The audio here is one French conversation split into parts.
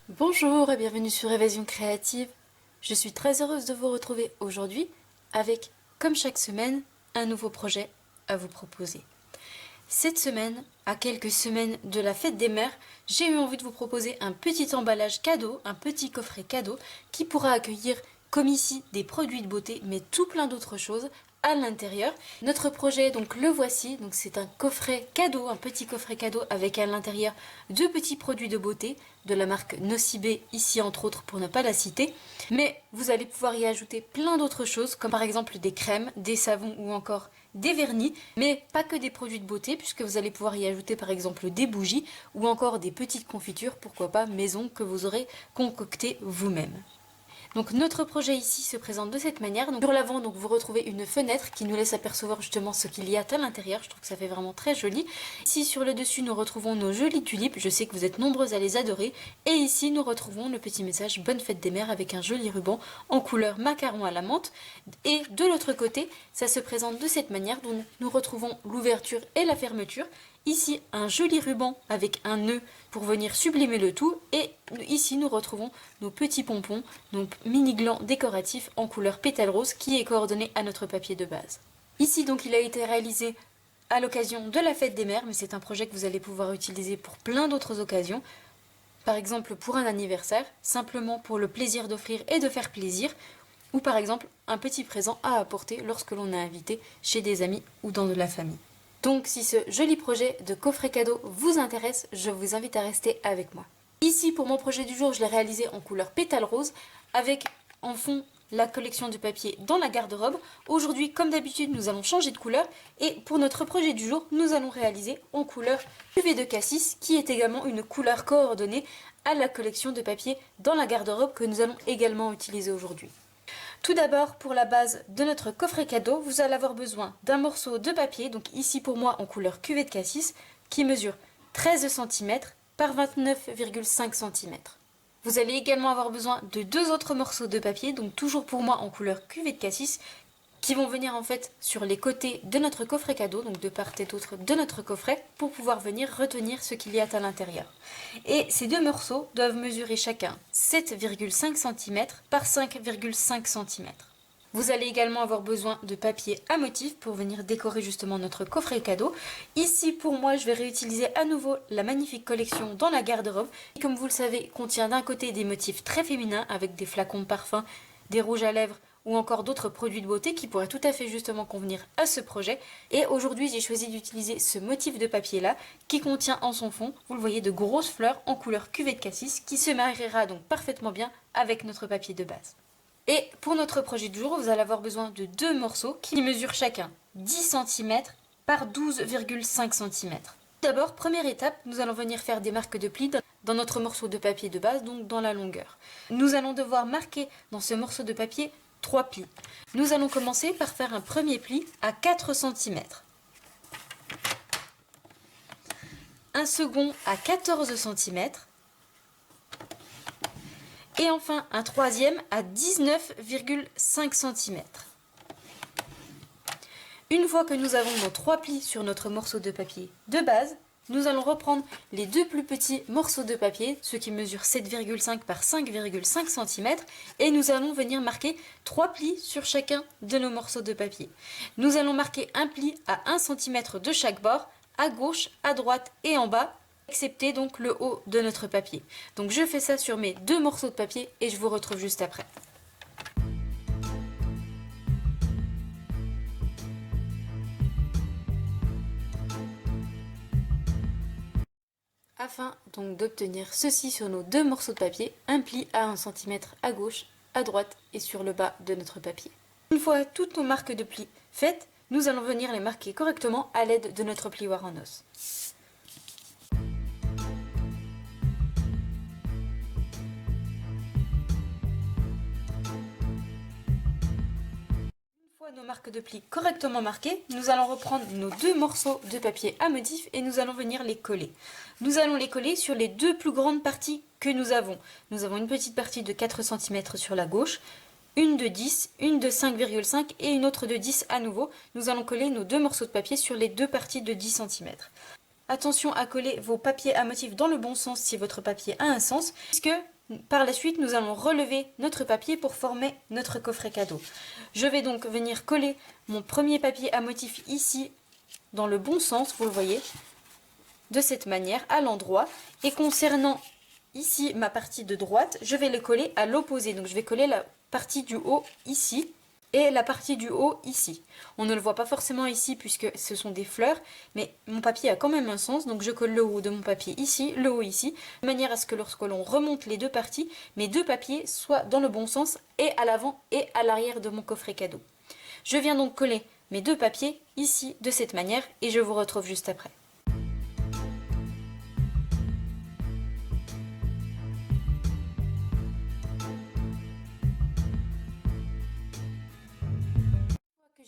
Bonjour et bienvenue sur Évasion Créative. Je suis très heureuse de vous retrouver aujourd'hui avec, comme chaque semaine, un nouveau projet à vous proposer. Cette semaine, à quelques semaines de la fête des mères, j'ai eu envie de vous proposer un petit emballage cadeau, un petit coffret cadeau qui pourra accueillir, comme ici, des produits de beauté, mais tout plein d'autres choses à l'intérieur. Notre projet, donc le voici, donc c'est un coffret cadeau, un petit coffret cadeau avec à l'intérieur deux petits produits de beauté de la marque Nocibé, ici entre autres pour ne pas la citer, mais vous allez pouvoir y ajouter plein d'autres choses comme par exemple des crèmes, des savons ou encore des vernis, mais pas que des produits de beauté puisque vous allez pouvoir y ajouter par exemple des bougies ou encore des petites confitures, pourquoi pas maison, que vous aurez concocté vous-même. Donc notre projet ici se présente de cette manière. Donc, sur l'avant, vous retrouvez une fenêtre qui nous laisse apercevoir justement ce qu'il y a à l'intérieur. Je trouve que ça fait vraiment très joli. Ici sur le dessus, nous retrouvons nos jolies tulipes. Je sais que vous êtes nombreuses à les adorer. Et ici, nous retrouvons le petit message Bonne fête des mères avec un joli ruban en couleur macaron à la menthe. Et de l'autre côté, ça se présente de cette manière. Donc nous retrouvons l'ouverture et la fermeture. Ici, un joli ruban avec un nœud pour venir sublimer le tout. Et ici, nous retrouvons nos petits pompons, nos mini glands décoratifs en couleur pétale rose qui est coordonné à notre papier de base. Ici, donc, il a été réalisé à l'occasion de la fête des mères, mais c'est un projet que vous allez pouvoir utiliser pour plein d'autres occasions. Par exemple, pour un anniversaire, simplement pour le plaisir d'offrir et de faire plaisir. Ou par exemple, un petit présent à apporter lorsque l'on est invité chez des amis ou dans de la famille. Donc si ce joli projet de coffret cadeau vous intéresse, je vous invite à rester avec moi. Ici pour mon projet du jour, je l'ai réalisé en couleur pétale rose avec en fond la collection de papier dans la garde-robe. Aujourd'hui, comme d'habitude, nous allons changer de couleur et pour notre projet du jour, nous allons réaliser en couleur UV de cassis qui est également une couleur coordonnée à la collection de papier dans la garde-robe que nous allons également utiliser aujourd'hui. Tout d'abord, pour la base de notre coffret cadeau, vous allez avoir besoin d'un morceau de papier, donc ici pour moi en couleur cuvée de cassis, qui mesure 13 cm par 29,5 cm. Vous allez également avoir besoin de deux autres morceaux de papier, donc toujours pour moi en couleur cuvée de cassis, qui vont venir en fait sur les côtés de notre coffret cadeau, donc de part et d'autre de notre coffret, pour pouvoir venir retenir ce qu'il y a à l'intérieur. Et ces deux morceaux doivent mesurer chacun 7,5 cm par 5,5 cm. Vous allez également avoir besoin de papier à motif pour venir décorer justement notre coffret cadeau. Ici pour moi je vais réutiliser à nouveau la magnifique collection dans la garde-robe, qui comme vous le savez contient d'un côté des motifs très féminins avec des flacons de parfum, des rouges à lèvres, ou encore d'autres produits de beauté qui pourraient tout à fait justement convenir à ce projet. Et aujourd'hui, j'ai choisi d'utiliser ce motif de papier là qui contient en son fond, vous le voyez, de grosses fleurs en couleur cuvée de cassis qui se mariera donc parfaitement bien avec notre papier de base. Et pour notre projet du jour, vous allez avoir besoin de deux morceaux qui mesurent chacun 10 cm par 12,5 cm. D'abord, première étape, nous allons venir faire des marques de plis dans notre morceau de papier de base, donc dans la longueur. Nous allons devoir marquer dans ce morceau de papier 3 plis. Nous allons commencer par faire un premier pli à 4 cm. Un second à 14 cm. Et enfin un troisième à 19,5 cm. Une fois que nous avons nos 3 plis sur notre morceau de papier de base, nous allons reprendre les deux plus petits morceaux de papier, ceux qui mesurent 7,5 par 5,5 cm, et nous allons venir marquer 3 plis sur chacun de nos morceaux de papier. Nous allons marquer un pli à 1 cm de chaque bord, à gauche, à droite et en bas, excepté donc le haut de notre papier. Donc je fais ça sur mes deux morceaux de papier et je vous retrouve juste après. Afin donc d'obtenir ceci sur nos deux morceaux de papier, un pli à 1 cm à gauche, à droite et sur le bas de notre papier. Une fois toutes nos marques de plis faites, nous allons venir les marquer correctement à l'aide de notre plioir en os. Nos marques de plis correctement marquées, nous allons reprendre nos deux morceaux de papier à motif et nous allons venir les coller. Nous allons les coller sur les deux plus grandes parties que nous avons. Nous avons une petite partie de 4 cm sur la gauche, une de 10, une de 5,5 et une autre de 10 à nouveau. Nous allons coller nos deux morceaux de papier sur les deux parties de 10 cm. Attention à coller vos papiers à motif dans le bon sens si votre papier a un sens, puisque par la suite nous allons relever notre papier pour former notre coffret cadeau. Je vais donc venir coller mon premier papier à motif ici dans le bon sens, vous le voyez, de cette manière à l'endroit. Et concernant ici ma partie de droite, je vais le coller à l'opposé. Donc je vais coller la partie du haut ici et la partie du haut ici. On ne le voit pas forcément ici puisque ce sont des fleurs, mais mon papier a quand même un sens, donc je colle le haut de mon papier ici, le haut ici, de manière à ce que lorsque l'on remonte les deux parties, mes deux papiers soient dans le bon sens et à l'avant et à l'arrière de mon coffret cadeau. Je viens donc coller mes deux papiers ici de cette manière et je vous retrouve juste après.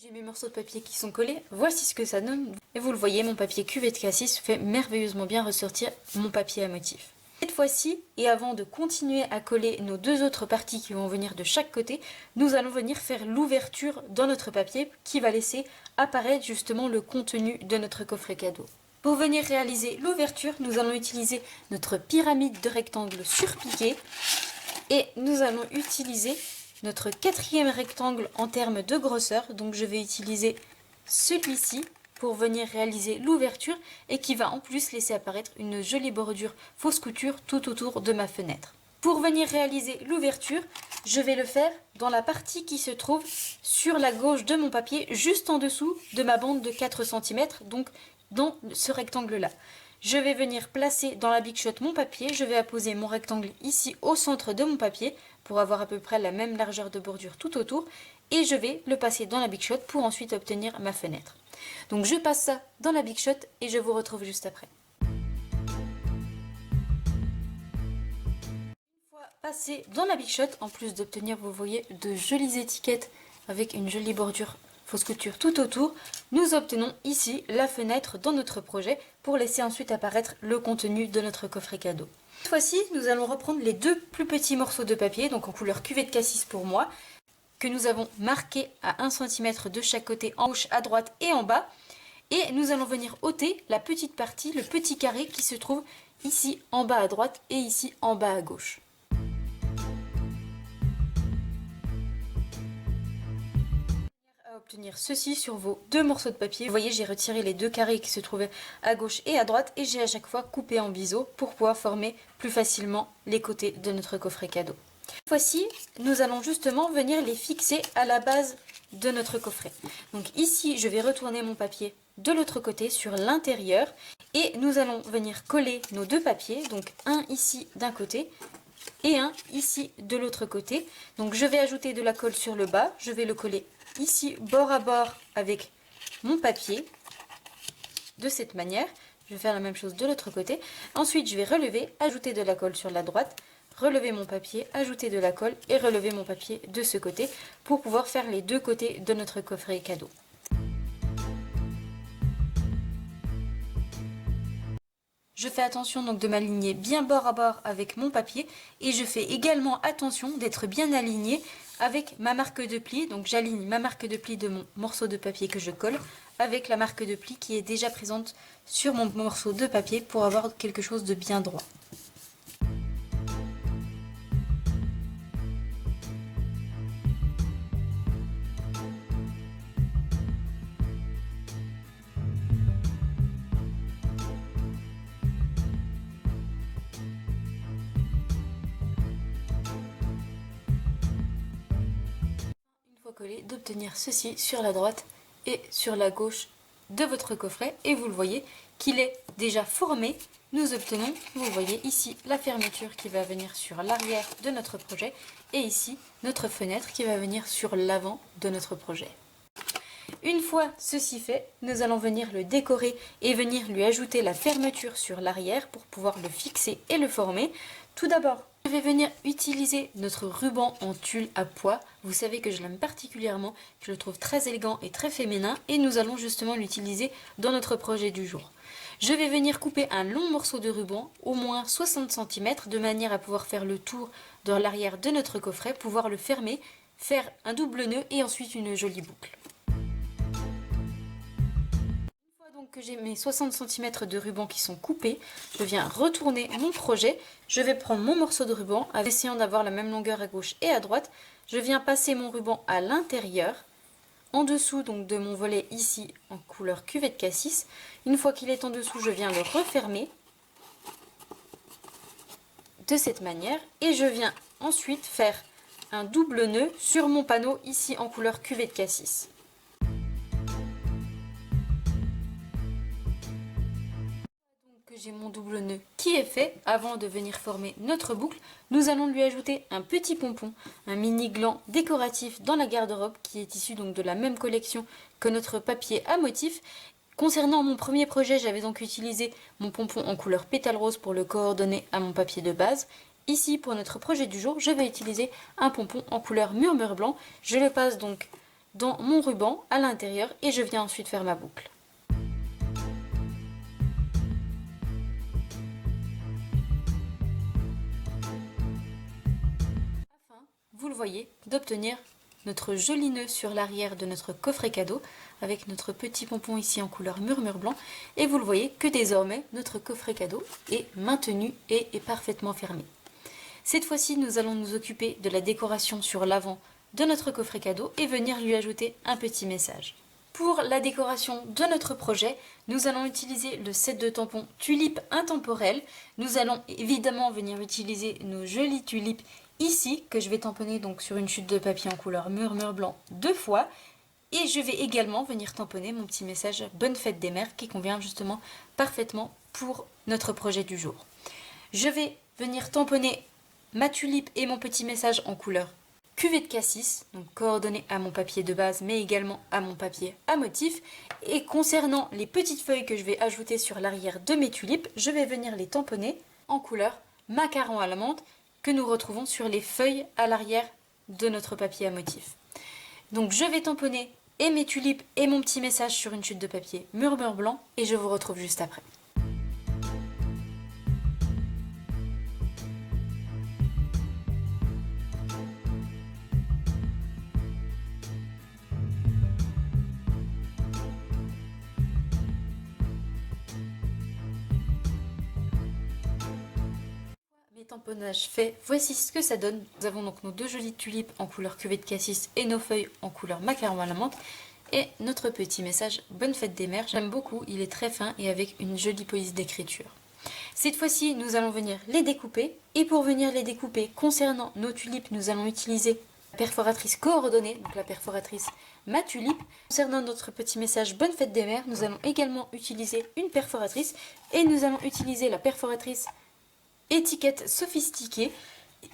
J'ai mes morceaux de papier qui sont collés, voici ce que ça donne. Et vous le voyez, mon papier cuvette Cassis fait merveilleusement bien ressortir mon papier à motif. Cette fois-ci, et avant de continuer à coller nos deux autres parties qui vont venir de chaque côté, nous allons venir faire l'ouverture dans notre papier qui va laisser apparaître justement le contenu de notre coffret cadeau. Pour venir réaliser l'ouverture, nous allons utiliser notre pyramide de rectangle surpiqué et nous allons utiliser notre quatrième rectangle en termes de grosseur. Donc je vais utiliser celui-ci pour venir réaliser l'ouverture et qui va en plus laisser apparaître une jolie bordure fausse couture tout autour de ma fenêtre. Pour venir réaliser l'ouverture, je vais le faire dans la partie qui se trouve sur la gauche de mon papier, juste en dessous de ma bande de 4 cm, donc dans ce rectangle-là. Je vais venir placer dans la Big Shot mon papier, je vais apposer mon rectangle ici au centre de mon papier pour avoir à peu près la même largeur de bordure tout autour et je vais le passer dans la Big Shot pour ensuite obtenir ma fenêtre. Donc je passe ça dans la Big Shot et je vous retrouve juste après. Une fois passé dans la Big Shot, en plus d'obtenir, vous voyez, de jolies étiquettes avec une jolie bordure fausse couture tout autour, nous obtenons ici la fenêtre dans notre projet pour laisser ensuite apparaître le contenu de notre coffret cadeau. Cette fois-ci, nous allons reprendre les deux plus petits morceaux de papier, donc en couleur cuvette Cassis pour moi, que nous avons marqués à 1 cm de chaque côté, en gauche, à droite et en bas. Et nous allons venir ôter la petite partie, le petit carré qui se trouve ici en bas à droite et ici en bas à gauche. Obtenir ceci sur vos deux morceaux de papier. Vous voyez, j'ai retiré les deux carrés qui se trouvaient à gauche et à droite et j'ai à chaque fois coupé en biseau pour pouvoir former plus facilement les côtés de notre coffret cadeau. Cette fois-ci, nous allons justement venir les fixer à la base de notre coffret. Donc ici, je vais retourner mon papier de l'autre côté sur l'intérieur et nous allons venir coller nos deux papiers, donc un ici d'un côté et un ici de l'autre côté. Donc je vais ajouter de la colle sur le bas, je vais le coller ici bord à bord avec mon papier de cette manière. Je vais faire la même chose de l'autre côté. Ensuite je vais relever, ajouter de la colle sur la droite, relever mon papier, ajouter de la colle et relever mon papier de ce côté pour pouvoir faire les deux côtés de notre coffret cadeau. Je fais attention donc de m'aligner bien bord à bord avec mon papier et je fais également attention d'être bien aligné avec ma marque de pli. Donc j'aligne ma marque de pli de mon morceau de papier que je colle avec la marque de pli qui est déjà présente sur mon morceau de papier pour avoir quelque chose de bien droit. Coller, d'obtenir ceci sur la droite et sur la gauche de votre coffret et vous le voyez qu'il est déjà formé. Nous obtenons, vous voyez ici la fermeture qui va venir sur l'arrière de notre projet et ici notre fenêtre qui va venir sur l'avant de notre projet. Une fois ceci fait, nous allons venir le décorer et venir lui ajouter la fermeture sur l'arrière pour pouvoir le fixer et le former. Tout d'abord, je vais venir utiliser notre ruban en tulle à pois. Vous savez que je l'aime particulièrement, je le trouve très élégant et très féminin et nous allons justement l'utiliser dans notre projet du jour. Je vais venir couper un long morceau de ruban, au moins 60 cm, de manière à pouvoir faire le tour dans l'arrière de notre coffret, pouvoir le fermer, faire un double nœud et ensuite une jolie boucle. que j'ai mes 60 cm de ruban qui sont coupés, je viens retourner mon projet. Je vais prendre mon morceau de ruban, en essayant d'avoir la même longueur à gauche et à droite. Je viens passer mon ruban à l'intérieur, en dessous donc de mon volet ici en couleur cuvette cassis. Une fois qu'il est en dessous, je viens le refermer de cette manière et je viens ensuite faire un double nœud sur mon panneau ici en couleur cuvette cassis. J'ai mon double nœud qui est fait. Avant de venir former notre boucle, nous allons lui ajouter un petit pompon, un mini gland décoratif dans la garde-robe qui est issu donc de la même collection que notre papier à motif. Concernant mon premier projet, j'avais donc utilisé mon pompon en couleur pétale rose pour le coordonner à mon papier de base. Ici, pour notre projet du jour, je vais utiliser un pompon en couleur murmure blanc. Je le passe donc dans mon ruban à l'intérieur et je viens ensuite faire ma boucle. Vous le voyez, d'obtenir notre joli nœud sur l'arrière de notre coffret cadeau avec notre petit pompon ici en couleur murmure blanc. Et vous le voyez que désormais notre coffret cadeau est maintenu et est parfaitement fermé. Cette fois-ci, nous allons nous occuper de la décoration sur l'avant de notre coffret cadeau et venir lui ajouter un petit message. Pour la décoration de notre projet, nous allons utiliser le set de tampons tulipes intemporelles. Nous allons évidemment venir utiliser nos jolies tulipes ici, que je vais tamponner donc sur une chute de papier en couleur murmure blanc 2 fois. Et je vais également venir tamponner mon petit message Bonne fête des mères qui convient justement parfaitement pour notre projet du jour. Je vais venir tamponner ma tulipe et mon petit message en couleur cuvette cassis, donc coordonné à mon papier de base mais également à mon papier à motif. Et concernant les petites feuilles que je vais ajouter sur l'arrière de mes tulipes, je vais venir les tamponner en couleur macaron à la menthe que nous retrouvons sur les feuilles à l'arrière de notre papier à motif. Donc je vais tamponner et mes tulipes et mon petit message sur une chute de papier murmure blanc et je vous retrouve juste après. Tamponnage fait, voici ce que ça donne. Nous avons donc nos deux jolies tulipes en couleur cuvette cassis et nos feuilles en couleur macaron à la menthe et notre petit message Bonne fête des mères. J'aime beaucoup, il est très fin et avec une jolie police d'écriture. Cette fois-ci, nous allons venir les découper et pour venir les découper, concernant nos tulipes, nous allons utiliser la perforatrice coordonnée, donc la perforatrice ma tulipe. Concernant notre petit message Bonne fête des mères, nous allons également utiliser une perforatrice et nous allons utiliser la perforatrice étiquette sophistiquée.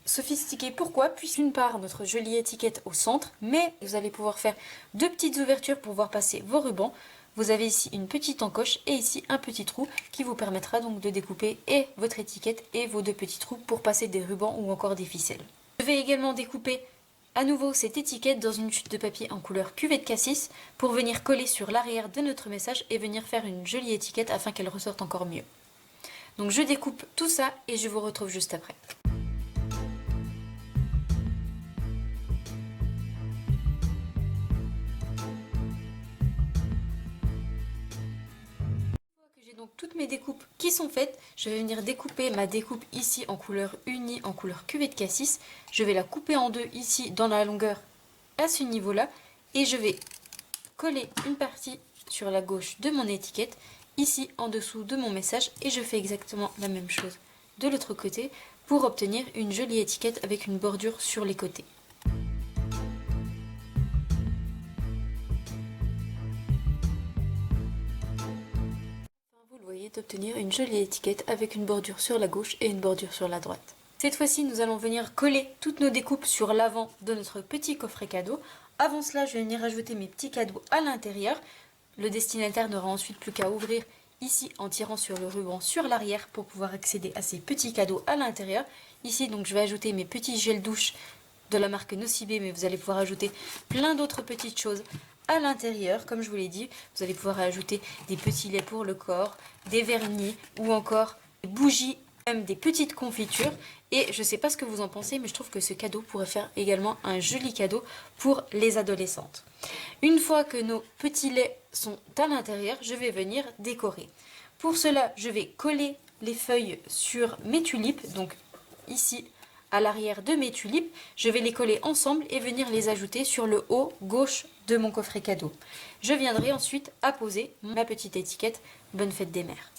Sophistiquée pourquoi? Puisqu'une part notre jolie étiquette au centre, mais vous allez pouvoir faire deux petites ouvertures pour voir passer vos rubans. Vous avez ici une petite encoche et ici un petit trou qui vous permettra donc de découper et votre étiquette et vos deux petits trous pour passer des rubans ou encore des ficelles. Je vais également découper à nouveau cette étiquette dans une chute de papier en couleur cuvette cassis pour venir coller sur l'arrière de notre message et venir faire une jolie étiquette afin qu'elle ressorte encore mieux. Donc je découpe tout ça et je vous retrouve juste après. J'ai donc toutes mes découpes qui sont faites. Je vais venir découper ma découpe ici en couleur unie, en couleur cuvette cassis. Je vais la couper en deux ici dans la longueur à ce niveau-là. Et je vais coller une partie sur la gauche de mon étiquette ici en dessous de mon message et je fais exactement la même chose de l'autre côté pour obtenir une jolie étiquette avec une bordure sur les côtés. Vous le voyez, d'obtenir une jolie étiquette avec une bordure sur la gauche et une bordure sur la droite. Cette fois-ci, nous allons venir coller toutes nos découpes sur l'avant de notre petit coffret cadeau. Avant cela, je vais venir ajouter mes petits cadeaux à l'intérieur. Le destinataire n'aura ensuite plus qu'à ouvrir ici en tirant sur le ruban sur l'arrière pour pouvoir accéder à ces petits cadeaux à l'intérieur. Ici donc je vais ajouter mes petits gels douche de la marque Nocibé, mais vous allez pouvoir ajouter plein d'autres petites choses à l'intérieur. Comme je vous l'ai dit, vous allez pouvoir ajouter des petits laits pour le corps, des vernis ou encore des bougies même des petites confitures. Et je ne sais pas ce que vous en pensez, mais je trouve que ce cadeau pourrait faire également un joli cadeau pour les adolescentes. Une fois que nos petits laits sont à l'intérieur, je vais venir décorer. Pour cela, je vais coller les feuilles sur mes tulipes, donc ici à l'arrière de mes tulipes, je vais les coller ensemble et venir les ajouter sur le haut gauche de mon coffret cadeau. Je viendrai ensuite apposer ma petite étiquette Bonne fête des mères.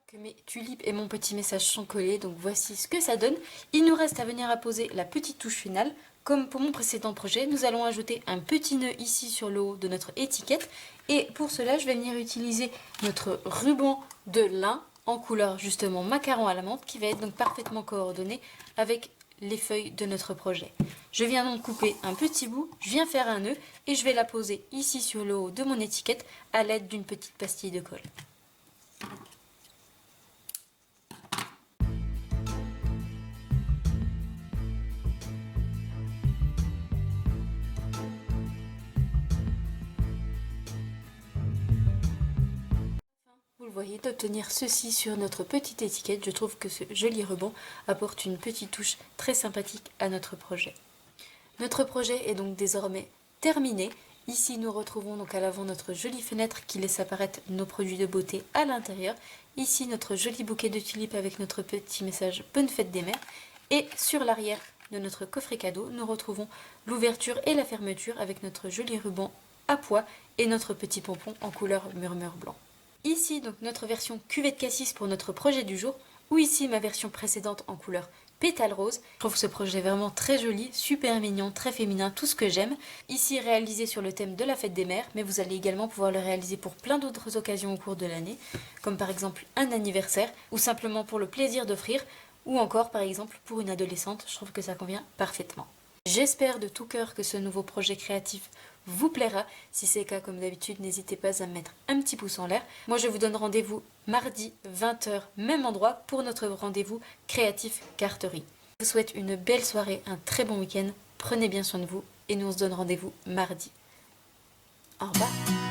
Que mes tulipes et mon petit message sont collés, donc voici ce que ça donne. Il nous reste à venir apposer la petite touche finale. Comme pour mon précédent projet, nous allons ajouter un petit nœud ici sur le haut de notre étiquette. Et pour cela, je vais venir utiliser notre ruban de lin en couleur justement macaron à la menthe qui va être donc parfaitement coordonné avec les feuilles de notre projet. Je viens donc couper un petit bout, je viens faire un nœud et je vais la poser ici sur le haut de mon étiquette à l'aide d'une petite pastille de colle. Vous le voyez, d'obtenir ceci sur notre petite étiquette, je trouve que ce joli ruban apporte une petite touche très sympathique à notre projet. Notre projet est donc désormais terminé. Ici, nous retrouvons donc à l'avant notre jolie fenêtre qui laisse apparaître nos produits de beauté à l'intérieur. Ici, notre joli bouquet de tulipes avec notre petit message Bonne fête des mères. Et sur l'arrière de notre coffret cadeau, nous retrouvons l'ouverture et la fermeture avec notre joli ruban à pois et notre petit pompon en couleur murmure blanc. Ici donc notre version cuvette cassis pour notre projet du jour, ou ici ma version précédente en couleur pétale rose. Je trouve ce projet vraiment très joli, super mignon, très féminin, tout ce que j'aime. Ici réalisé sur le thème de la fête des mères, mais vous allez également pouvoir le réaliser pour plein d'autres occasions au cours de l'année, comme par exemple un anniversaire, ou simplement pour le plaisir d'offrir, ou encore par exemple pour une adolescente, je trouve que ça convient parfaitement. J'espère de tout cœur que ce nouveau projet créatif vous plaira. Si c'est le cas, comme d'habitude, n'hésitez pas à me mettre un petit pouce en l'air. Moi, je vous donne rendez-vous mardi 20 h, même endroit, pour notre rendez-vous créatif carterie. Je vous souhaite une belle soirée, un très bon week-end. Prenez bien soin de vous et nous on se donne rendez-vous mardi. Au revoir.